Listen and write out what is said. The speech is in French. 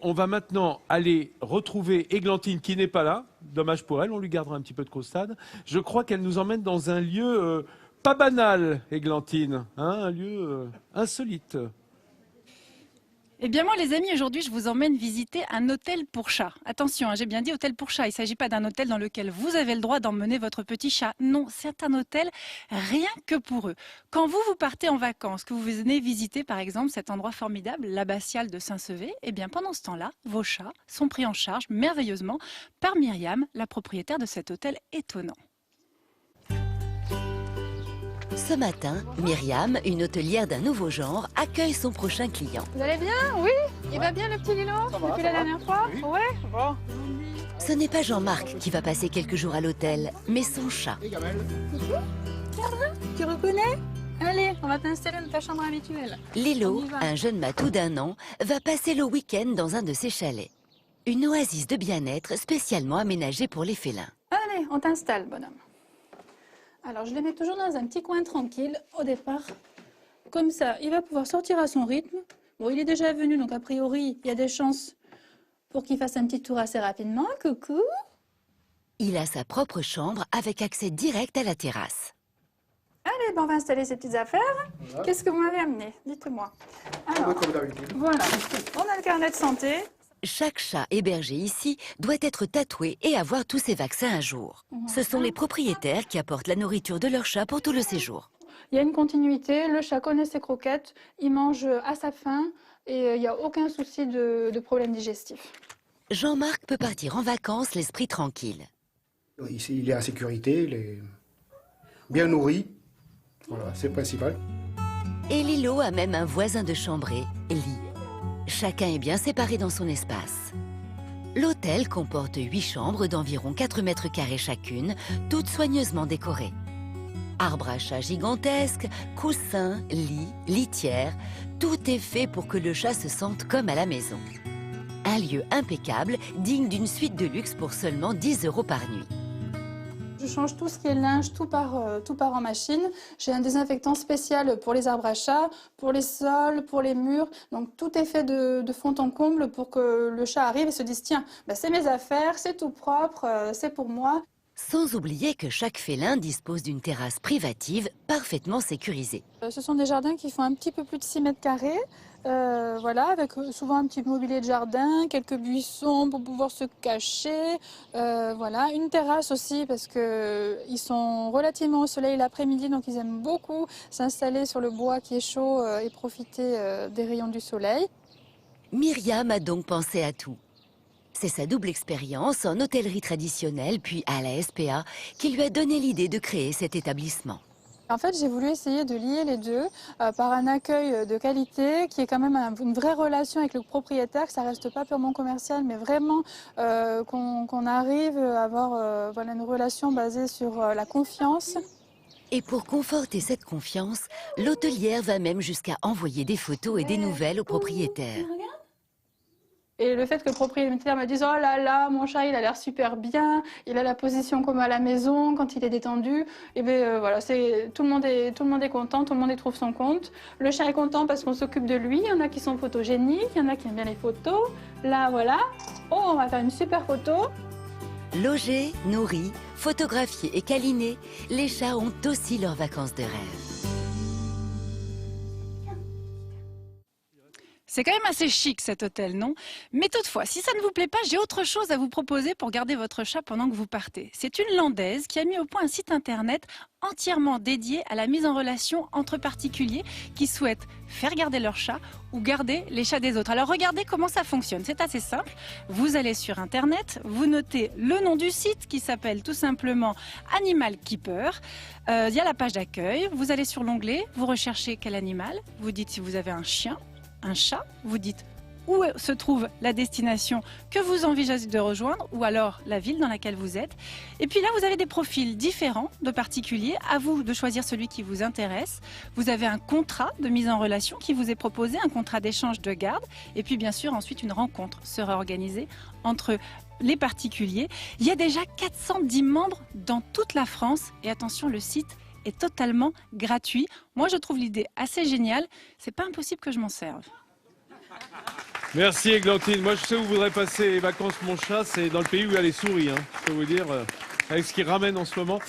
On va maintenant aller retrouver Églantine qui n'est pas là. Dommage pour elle, on lui gardera un petit peu de costade. Je crois qu'elle nous emmène dans un lieu pas banal, Églantine, hein, un lieu insolite. Eh bien moi les amis, aujourd'hui je vous emmène visiter un hôtel pour chat. Attention, hein, j'ai bien dit hôtel pour chat, il ne s'agit pas d'un hôtel dans lequel vous avez le droit d'emmener votre petit chat. Non, c'est un hôtel rien que pour eux. Quand vous partez en vacances, que vous venez visiter par exemple cet endroit formidable, l'abbatiale de Saint-Sevé, eh bien pendant ce temps-là, vos chats sont pris en charge merveilleusement par Myriam, la propriétaire de cet hôtel étonnant. Ce matin, Myriam, une hôtelière d'un nouveau genre, accueille son prochain client. Vous allez bien? Oui? Il va bien le petit Lilo? Depuis la dernière fois? Oui. Ouais? Bon. Ce n'est pas Jean-Marc qui va passer quelques jours à l'hôtel, mais son chat. Coucou? Tu reconnais? Allez, on va t'installer dans ta chambre habituelle. Lilo, un jeune matou d'1 an, va passer le week-end dans un de ses chalets. Une oasis de bien-être spécialement aménagée pour les félins. Allez, on t'installe, bonhomme. Alors, je les mets toujours dans un petit coin tranquille au départ. Comme ça, il va pouvoir sortir à son rythme. Bon, il est déjà venu, donc a priori, il y a des chances pour qu'il fasse un petit tour assez rapidement. Coucou. Il a sa propre chambre avec accès direct à la terrasse. Allez, ben on va installer ses petites affaires. Voilà. Qu'est-ce que vous m'avez amené? Dites-moi. Alors, voilà, on a le carnet de santé. Chaque chat hébergé ici doit être tatoué et avoir tous ses vaccins à jour. Ce sont les propriétaires qui apportent la nourriture de leur chat pour tout le séjour. Il y a une continuité, le chat connaît ses croquettes, il mange à sa faim et il n'y a aucun souci de problème digestif. Jean-Marc peut partir en vacances l'esprit tranquille. Ici, il est en sécurité, il est bien nourri, voilà, c'est le principal. Et Lilo a même un voisin de chambrée, Lee. Chacun est bien séparé dans son espace. L'hôtel comporte 8 chambres d'environ 4 mètres carrés chacune, toutes soigneusement décorées. Arbres à chat gigantesques, coussins, lits, litières, tout est fait pour que le chat se sente comme à la maison. Un lieu impeccable, digne d'une suite de luxe pour seulement 10 € par nuit. Je change tout ce qui est linge, tout part en machine. J'ai un désinfectant spécial pour les arbres à chat, pour les sols, pour les murs. Donc tout est fait de fond en comble pour que le chat arrive et se dise « Tiens, ben, c'est mes affaires, c'est tout propre, c'est pour moi ». Sans oublier que chaque félin dispose d'une terrasse privative parfaitement sécurisée. Ce sont des jardins qui font un petit peu plus de 6 mètres carrés. Voilà, avec souvent un petit mobilier de jardin, quelques buissons pour pouvoir se cacher. Voilà, une terrasse aussi parce qu'ils sont relativement au soleil l'après-midi, donc ils aiment beaucoup s'installer sur le bois qui est chaud et profiter des rayons du soleil. Myriam a donc pensé à tout. C'est sa double expérience en hôtellerie traditionnelle puis à la SPA qui lui a donné l'idée de créer cet établissement. En fait, j'ai voulu essayer de lier les deux par un accueil de qualité qui est quand même une vraie relation avec le propriétaire, que ça ne reste pas purement commercial, mais vraiment qu'on arrive à avoir voilà, une relation basée sur la confiance. Et pour conforter cette confiance, l'hôtelière va même jusqu'à envoyer des photos et des nouvelles au propriétaire. Et le fait que le propriétaire me dise « Oh là là, mon chat, il a l'air super bien, il a la position comme à la maison, quand il est détendu », et bien voilà, tout le monde est content, tout le monde y trouve son compte. Le chat est content parce qu'on s'occupe de lui, il y en a qui sont photogéniques, il y en a qui aiment bien les photos. Là, voilà, oh, on va faire une super photo. Logés, nourris, photographiés et câlinés, les chats ont aussi leurs vacances de rêve. C'est quand même assez chic cet hôtel, non? Mais toutefois, si ça ne vous plaît pas, j'ai autre chose à vous proposer pour garder votre chat pendant que vous partez. C'est une Landaise qui a mis au point un site internet entièrement dédié à la mise en relation entre particuliers qui souhaitent faire garder leur chat ou garder les chats des autres. Alors regardez comment ça fonctionne, c'est assez simple. Vous allez sur internet, vous notez le nom du site qui s'appelle tout simplement Animal Keeper. Il y a la page d'accueil, vous allez sur l'onglet, vous recherchez quel animal, vous dites si vous avez un chien, un chat, vous dites où se trouve la destination que vous envisagez de rejoindre ou alors la ville dans laquelle vous êtes. Et puis là, vous avez des profils différents de particuliers. À vous de choisir celui qui vous intéresse. Vous avez un contrat de mise en relation qui vous est proposé, un contrat d'échange de garde. Et puis bien sûr, ensuite, une rencontre sera organisée entre les particuliers. Il y a déjà 410 membres dans toute la France. Et attention, le site est totalement gratuit. Moi, je trouve l'idée assez géniale. C'est pas impossible que je m'en serve. Merci Églantine. Moi, je sais où voudrais passer les vacances mon chat, c'est dans le pays où il y a les souris. Hein. Je peux vous dire, avec ce qu'il ramène en ce moment.